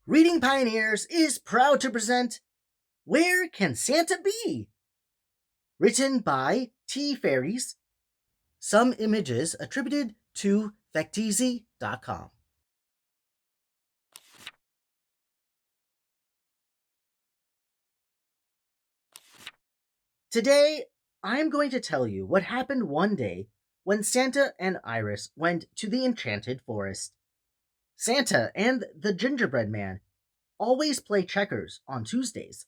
Reading Pioneers is proud to present Where Can Santa Be? Written by T. Fairies. Some images attributed to Vecteezy.com. Today, I'm going to tell you what happened one day when Santa and Iris went to the Enchanted Forest. Santa and the Gingerbread Man always play checkers on Tuesdays.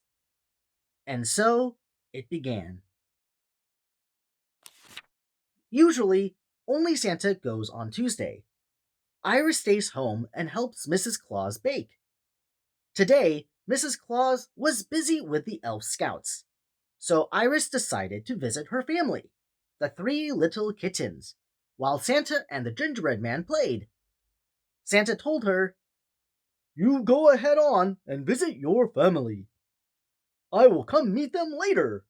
And so it began. Usually, only Santa goes on Tuesday. Iris stays home and helps Mrs. Claus bake. Today, Mrs. Claus was busy with the Elf Scouts, so Iris decided to visit her family, the three little kittens, while Santa and the Gingerbread Man played. Santa told her, "You go ahead on and visit your family. I will come meet them later."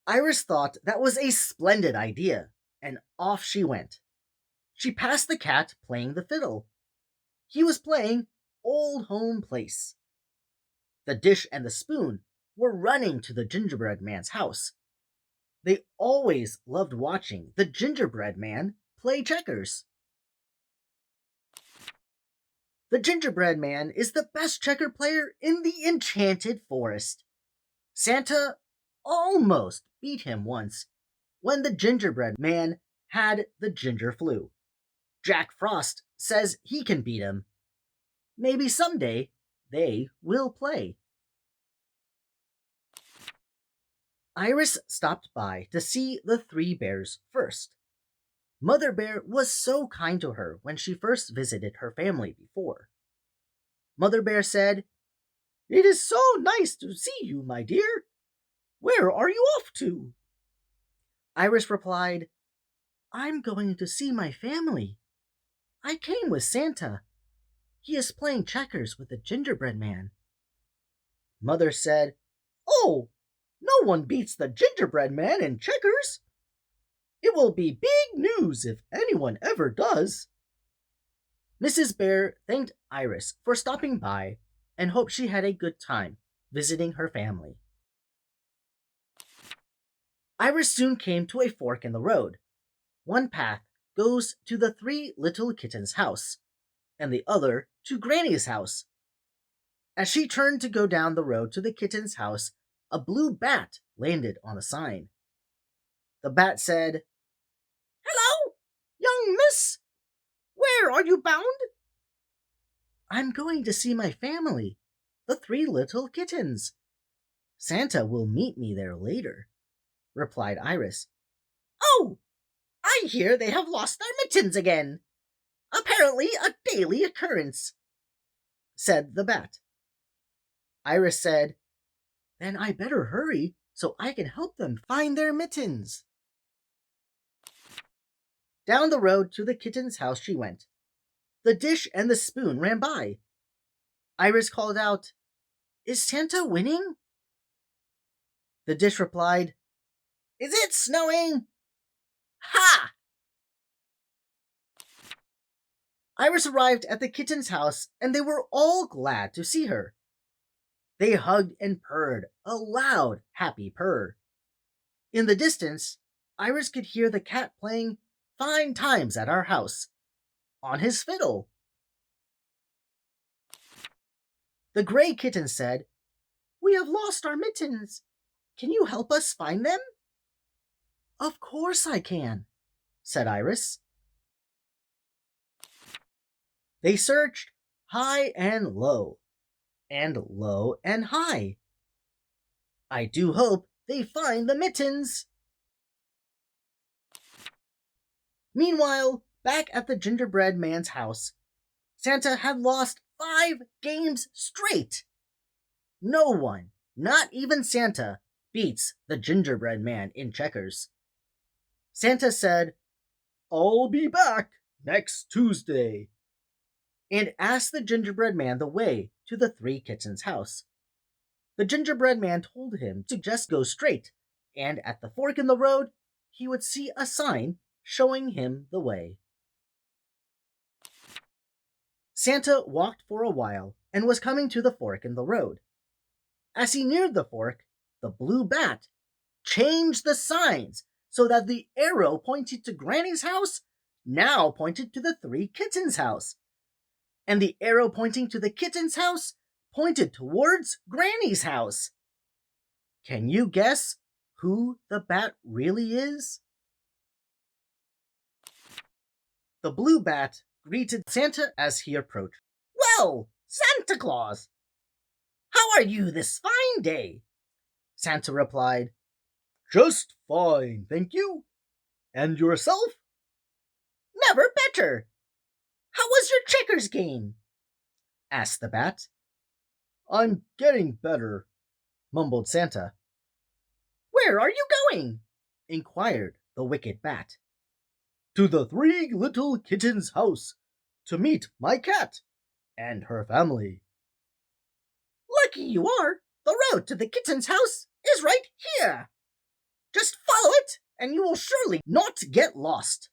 Iris thought that was a splendid idea, and off she went. She passed the cat playing the fiddle. He was playing Old Home Place. The dish and the spoon were running to the gingerbread man's house. They always loved watching the gingerbread man play checkers. The gingerbread man is the best checker player in the Enchanted Forest. Santa almost beat him once when the gingerbread man had the ginger flu. Jack Frost says he can beat him. Maybe someday they will play. Iris stopped by to see the three bears first. Mother Bear was so kind to her when she first visited her family before. Mother Bear said, "It is so nice to see you, my dear. Where are you off to?" Iris replied, "I'm going to see my family. I came with Santa. He is playing checkers with the gingerbread man." Mother said, "Oh, no one beats the gingerbread man in checkers. It will be big news if anyone ever does." Mrs. Bear thanked Iris for stopping by and hoped she had a good time visiting her family. Iris soon came to a fork in the road. One path goes to the three little kittens' house, and the other to Granny's house. As she turned to go down the road to the kitten's house, a blue bat landed on a sign. The bat said, "Hello, young miss. Where are you bound?" "I'm going to see my family, the three little kittens. Santa will meet me there later," replied Iris. "Oh, I hear they have lost their mittens again. Apparently a daily occurrence," said the bat. Iris said, "Then I better hurry so I can help them find their mittens." Down the road to the kitten's house she went. The dish and the spoon ran by. Iris called out, "Is Santa winning?" The dish replied, "Is it snowing?" "Ha!" Iris arrived at the kitten's house, and they were all glad to see her. They hugged and purred a loud, happy purr. In the distance, Iris could hear the cat playing "Fine Times at Our House" on his fiddle. The gray kitten said, "We have lost our mittens. Can you help us find them?" "Of course I can," said Iris. They searched high and low and high. I do hope they find the mittens. Meanwhile, back at the gingerbread man's house, Santa had lost 5 games straight. No one, not even Santa, beats the gingerbread man in checkers. Santa said, "I'll be back next Tuesday," and asked the gingerbread man the way to the three kittens' house. The gingerbread man told him to just go straight, and at the fork in the road, he would see a sign showing him the way. Santa walked for a while and was coming to the fork in the road. As he neared the fork, the blue bat changed the signs so that the arrow pointed to Granny's house now pointed to the three kittens' house, and the arrow pointing to the kittens' house pointed towards Granny's house. Can you guess who the bat really is? The blue bat greeted Santa as he approached. Well, Santa Claus, how are you this fine day? Santa replied, Just fine, thank you. And yourself? Never better. How was your checkers game? Asked the bat. I'm getting better, mumbled Santa. Where are you going? Inquired the wicked bat. To the three little kittens' house to meet my cat and her family. Lucky you are. The road to the kitten's house is right here. Just follow it, and you will surely not get lost,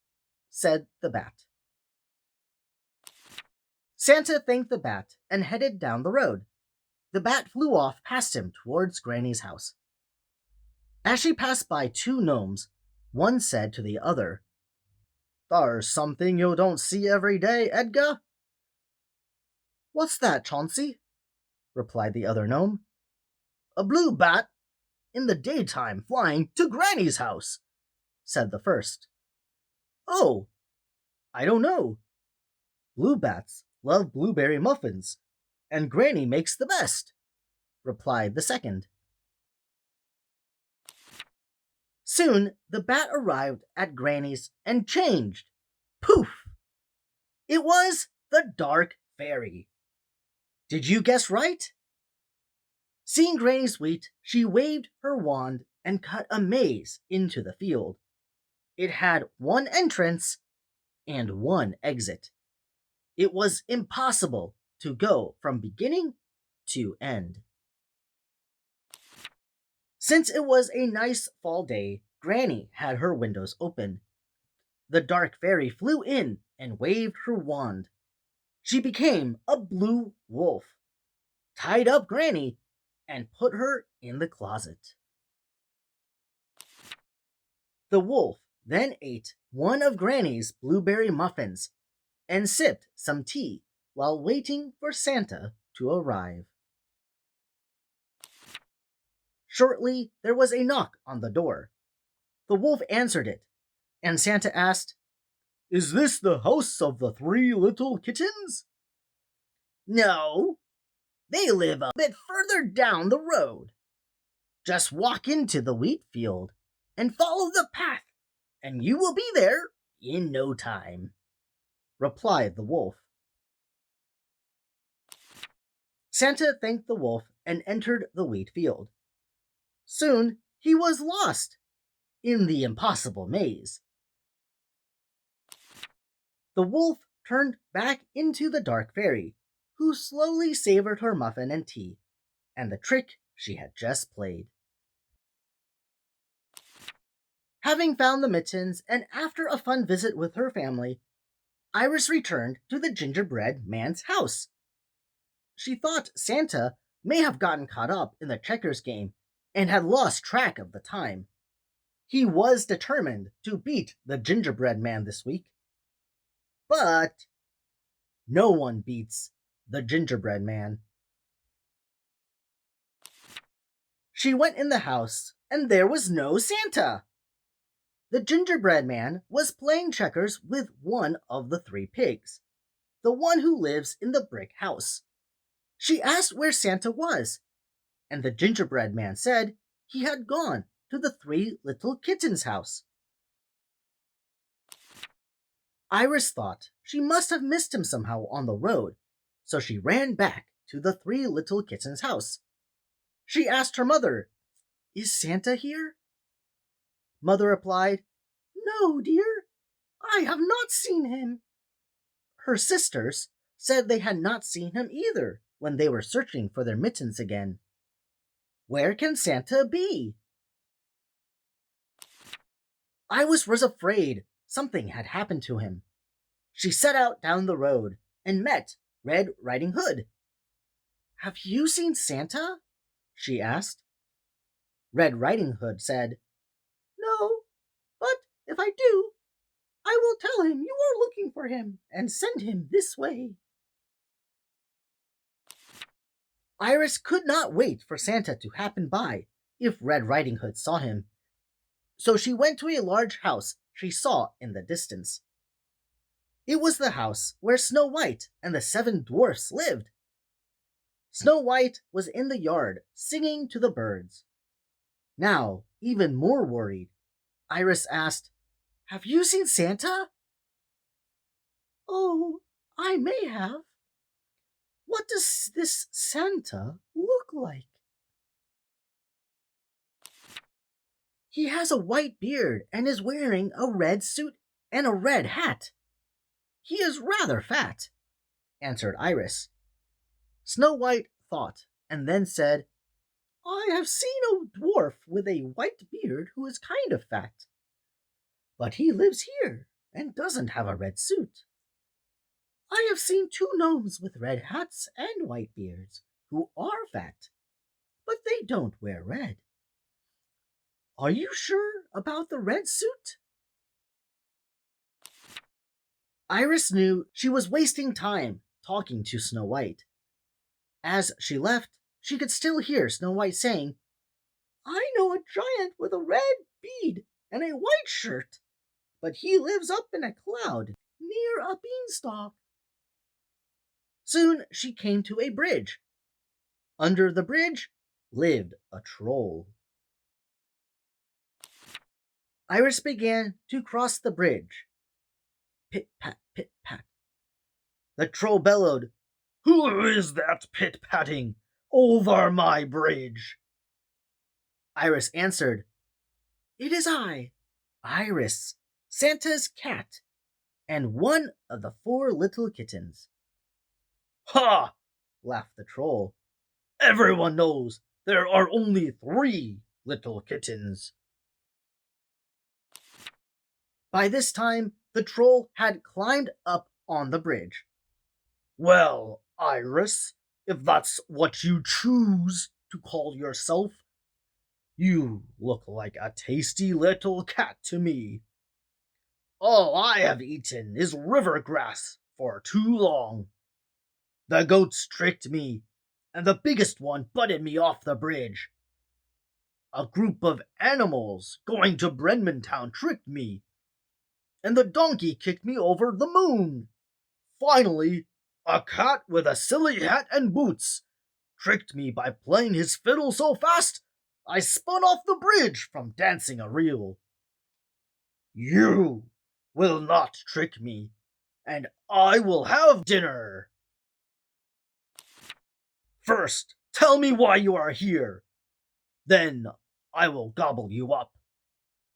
said the bat. Santa thanked the bat and headed down the road. The bat flew off past him towards Granny's house. As she passed by two gnomes, one said to the other, There's something you don't see every day, Edgar. What's that, Chauncey? Replied the other gnome. A blue bat in the daytime flying to Granny's house, said the first. Oh, I don't know. Blue bats love blueberry muffins, and Granny makes the best, replied the second. Soon the bat arrived at Granny's and changed. Poof! It was the Dark Fairy. Did you guess right? Seeing Granny's wheat, she waved her wand and cut a maze into the field. It had one entrance and one exit. It was impossible to go from beginning to end. Since it was a nice fall day, Granny had her windows open. The Dark Fairy flew in and waved her wand. She became a blue wolf, tied up Granny, and put her in the closet. The wolf then ate one of Granny's blueberry muffins and sipped some tea while waiting for Santa to arrive. Shortly, there was a knock on the door. The wolf answered it, and Santa asked, Is this the house of the three little kittens? No, they live a bit further down the road. Just walk into the wheat field and follow the path, and you will be there in no time, replied the wolf. Santa thanked the wolf and entered the wheat field. Soon he was lost in the impossible maze. The wolf turned back into the Dark Fairy, who slowly savored her muffin and tea, and the trick she had just played. Having found the mittens, and after a fun visit with her family, Iris returned to the gingerbread man's house. She thought Santa may have gotten caught up in the checkers game and had lost track of the time. He was determined to beat the gingerbread man this week. But no one beats the gingerbread man. She went in the house, and there was no Santa. The gingerbread man was playing checkers with one of the three pigs, the one who lives in the brick house. She asked where Santa was, and the gingerbread man said he had gone to the three little kittens' house. Iris thought she must have missed him somehow on the road, so she ran back to the three little kittens' house. She asked her mother, Is Santa here? Mother replied, No, dear, I have not seen him. Her sisters said they had not seen him either when they were searching for their mittens again. Where can Santa be? Iris was afraid something had happened to him. She set out down the road and met Red Riding Hood. "Have you seen Santa?" she asked. Red Riding Hood said, "No, but if I do, I will tell him you are looking for him and send him this way." Iris could not wait for Santa to happen by if Red Riding Hood saw him, so she went to a large house she saw in the distance. It was the house where Snow White and the 7 dwarfs lived. Snow White was in the yard singing to the birds. Now, even more worried, Iris asked, "Have you seen Santa?" "Oh, I may have. What does this Santa look like?" "He has a white beard and is wearing a red suit and a red hat. He is rather fat," answered Iris. Snow White thought and then said, "I have seen a dwarf with a white beard who is kind of fat, but he lives here and doesn't have a red suit. I have seen 2 gnomes with red hats and white beards who are fat, but they don't wear red. Are you sure about the red suit?" Iris knew she was wasting time talking to Snow White. As she left, she could still hear Snow White saying, "I know a giant with a red bead and a white shirt, but he lives up in a cloud near a beanstalk." Soon she came to a bridge. Under the bridge lived a troll. Iris began to cross the bridge. Pit pat, pit pat. The troll bellowed, "Who is that pit-patting over my bridge?" Iris answered, "It is I, Iris, Santa's cat, and one of the 4 little kittens." "Ha!" laughed the troll. "Everyone knows there are only 3 little kittens." By this time, the troll had climbed up on the bridge. "Well, Iris, if that's what you choose to call yourself, you look like a tasty little cat to me. All I have eaten is river grass for too long. The goats tricked me, and the biggest one butted me off the bridge. A group of animals going to Brenman Town tricked me, and the donkey kicked me over the moon. Finally, a cat with a silly hat and boots tricked me by playing his fiddle so fast I spun off the bridge from dancing a reel. You will not trick me, and I will have dinner. First, tell me why you are here. Then I will gobble you up,"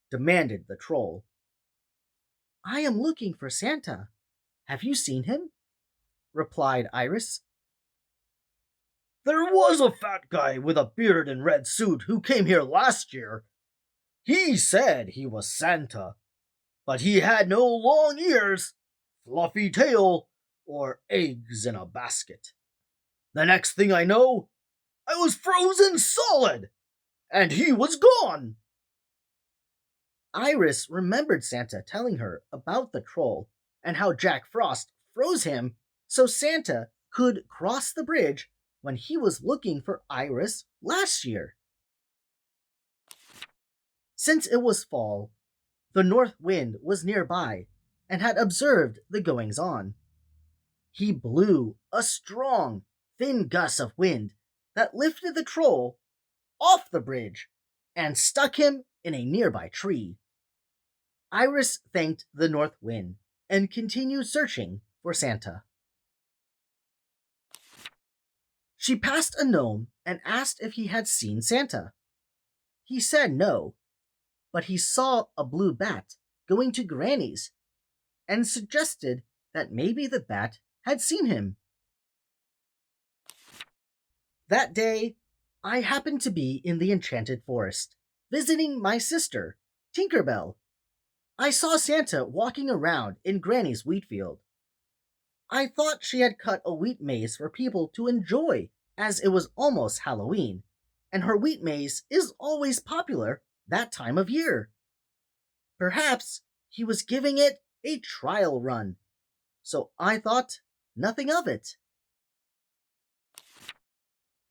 demanded the troll. "I am looking for Santa. Have you seen him?" replied Iris. "There was a fat guy with a beard and red suit who came here last year. He said he was Santa, but he had no long ears, fluffy tail, or eggs in a basket. The next thing I know, I was frozen solid, and he was gone." Iris remembered Santa telling her about the troll and how Jack Frost froze him so Santa could cross the bridge when he was looking for Iris last year. Since it was fall, the north wind was nearby and had observed the goings on. He blew a strong, thin gust of wind that lifted the troll off the bridge and stuck him in a nearby tree. Iris thanked the north wind and continued searching for Santa. She passed a gnome and asked if he had seen Santa. He said no, but he saw a blue bat going to Granny's and suggested that maybe the bat had seen him. That day, I happened to be in the Enchanted Forest, visiting my sister, Tinker Bell. I saw Santa walking around in Granny's wheat field. I thought she had cut a wheat maze for people to enjoy, as it was almost Halloween, and her wheat maze is always popular that time of year. Perhaps he was giving it a trial run, so I thought nothing of it.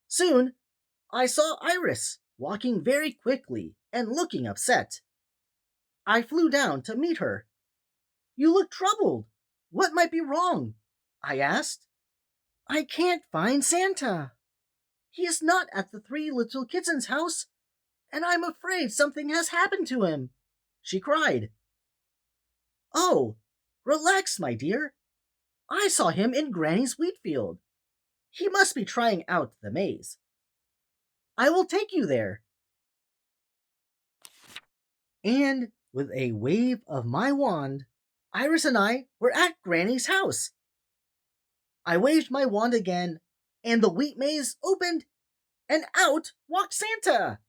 Soon, I saw Iris walking very quickly and looking upset. I flew down to meet her. "You look troubled. What might be wrong?" I asked. "I can't find Santa. He is not at the Three Little Kittens' house, and I'm afraid something has happened to him," she cried. "Oh, relax, my dear. I saw him in Granny's wheat field. He must be trying out the maze. I will take you there." And with a wave of my wand, Iris and I were at Granny's house. I waved my wand again, and the wheat maze opened, and out walked Santa.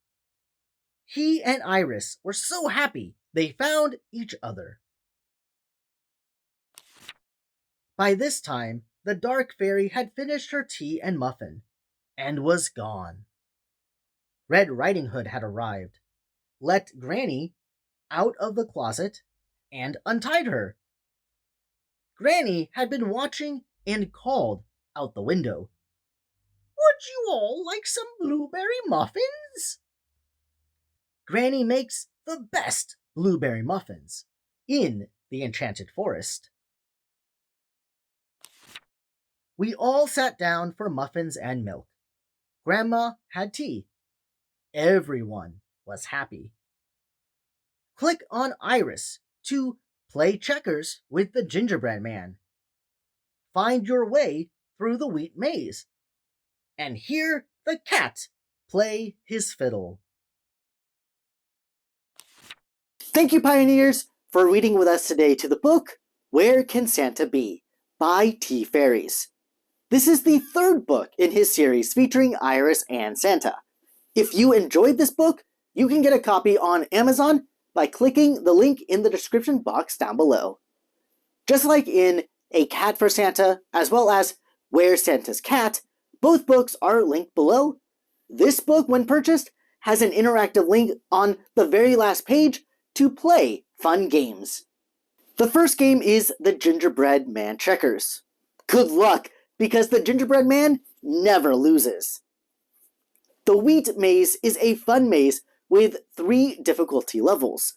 He and Iris were so happy they found each other. By this time, the dark fairy had finished her tea and muffin, and was gone. Red Riding Hood had arrived, let Granny out of the closet, and untied her. Granny had been watching and called out the window, "Would you all like some blueberry muffins?" Granny makes the best blueberry muffins in the Enchanted Forest. We all sat down for muffins and milk. Grandma had tea. Everyone was happy. Click on Iris to play checkers with the gingerbread man. Find your way through the wheat maze. And hear the cat play his fiddle. Thank you, Pioneers, for reading with us today to the book Where Can Santa Be? By T. Fairies. This is the third book in his series featuring Iris and Santa. If you enjoyed this book, you can get a copy on Amazon by clicking the link in the description box down below. Just like in A Cat for Santa, as well as Where's Santa's Cat, both books are linked below. This book, when purchased, has an interactive link on the very last page to play fun games. The first game is the Gingerbread Man Checkers. Good luck, because the Gingerbread Man never loses. The Wheat Maze is a fun maze with 3 difficulty levels.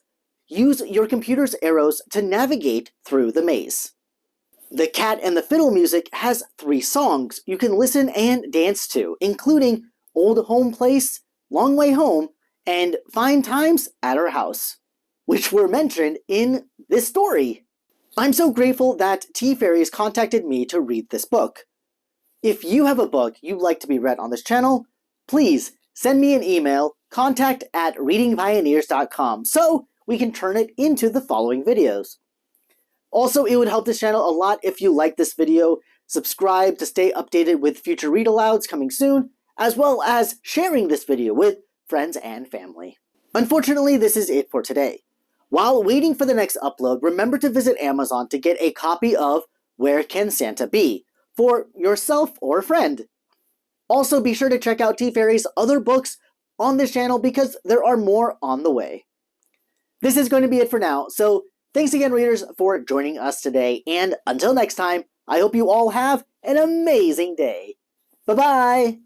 Use your computer's arrows to navigate through the maze. The Cat and the Fiddle music has 3 songs you can listen and dance to, including Old Home Place, Long Way Home, and Fine Times at Our House, which were mentioned in this story. I'm so grateful that T Fairies contacted me to read this book. If you have a book you'd like to be read on this channel, please send me an email, contact@readingpioneers.com, so we can turn it into the following videos. Also, it would help this channel a lot if you like this video, subscribe to stay updated with future read-alouds coming soon, as well as sharing this video with friends and family. Unfortunately, this is it for today. While waiting for the next upload, remember to visit Amazon to get a copy of Where Can Santa Be? For yourself or a friend. Also, be sure to check out T Fairy's other books on this channel because there are more on the way. This is going to be it for now, so thanks again, readers, for joining us today, and until next time, I hope you all have an amazing day. Bye-bye!